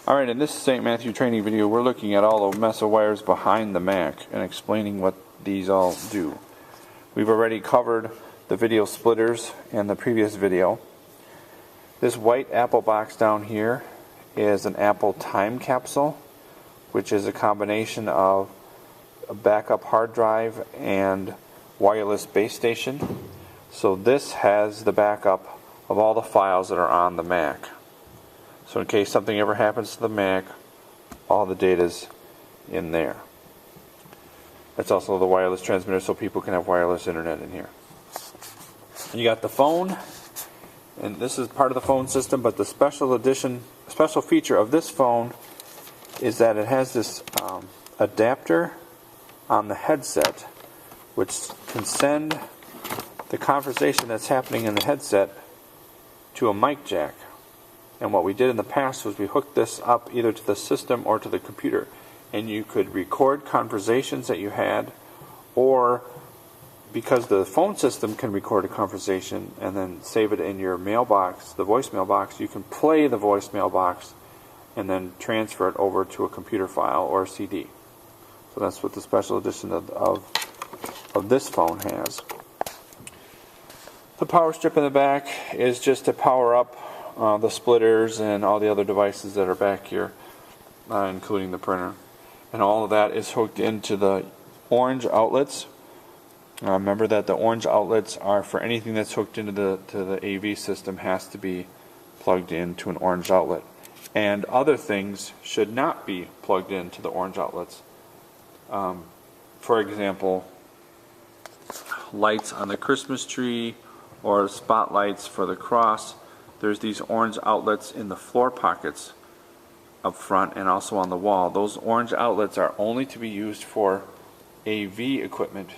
Alright, in this St. Matthew training video, we're looking at all the mess of wires behind the Mac and explaining what these all do. We've already covered the video splitters in the previous video. This white Apple box down here is an Apple time capsule, which is a combination of a backup hard drive and wireless base station. So this has the backup of all the files that are on the Mac. So in case something ever happens to the Mac, all the data's in there. That's also the wireless transmitter, so people can have wireless internet in here. You got the phone, and this is part of the phone system, but the special feature of this phone is that it has this adapter on the headset, which can send the conversation that's happening in the headset to a mic jack. And what we did in the past was we hooked this up either to the system or to the computer, and you could record conversations that you had, or because the phone system can record a conversation and then save it in your mailbox, the voicemail box, you can play the voicemail box and then transfer it over to a computer file or a CD. So that's what the special edition of this phone has. The power strip in the back is just to power up the splitters and all the other devices that are back here, including the printer. And all of that is hooked into the orange outlets. Remember that the orange outlets are for anything that's hooked into the AV system has to be plugged into an orange outlet. And other things should not be plugged into the orange outlets. For example, lights on the Christmas tree or spotlights for the cross. There's these orange outlets in the floor pockets up front and also on the wall. Those orange outlets are only to be used for AV equipment,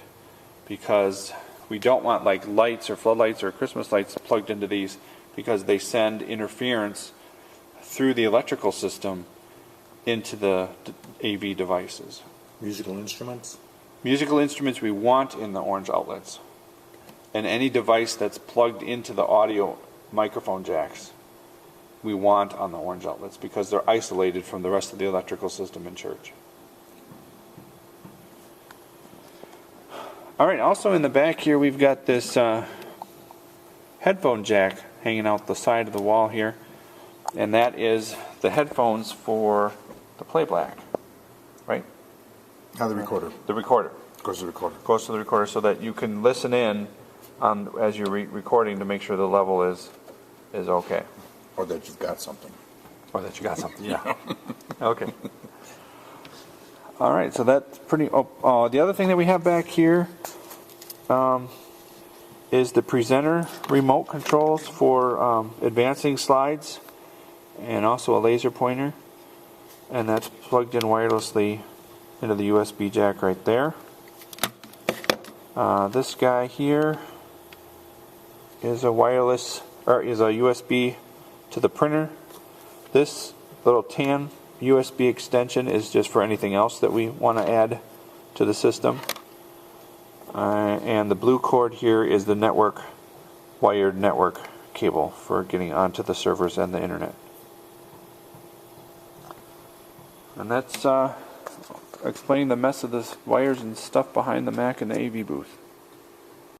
because we don't want like lights or floodlights or Christmas lights plugged into these, because they send interference through the electrical system into the AV devices. Musical instruments? Musical instruments we want in the orange outlets. And any device that's plugged into the audio microphone jacks we want on the orange outlets, because they're isolated from the rest of the electrical system in church. Alright, also in the back here we've got this headphone jack hanging out the side of the wall here, and that is the headphones for the playback, right? The recorder. The recorder. Goes to the recorder. Goes to the recorder so that you can listen in on as you're recording to make sure the level is okay. Or that you've got something. Or that you got something, yeah. Okay. All right, so that's pretty... the other thing that we have back here is the presenter remote controls for advancing slides, and also a laser pointer. And that's plugged in wirelessly into the USB jack right there. This guy here is a wireless, or is a USB to the printer. This little tan USB extension is just for anything else that we want to add to the system. And the blue cord here is the wired network cable for getting onto the servers and the internet. And that's explaining the mess of the wires and stuff behind the Mac and the AV booth.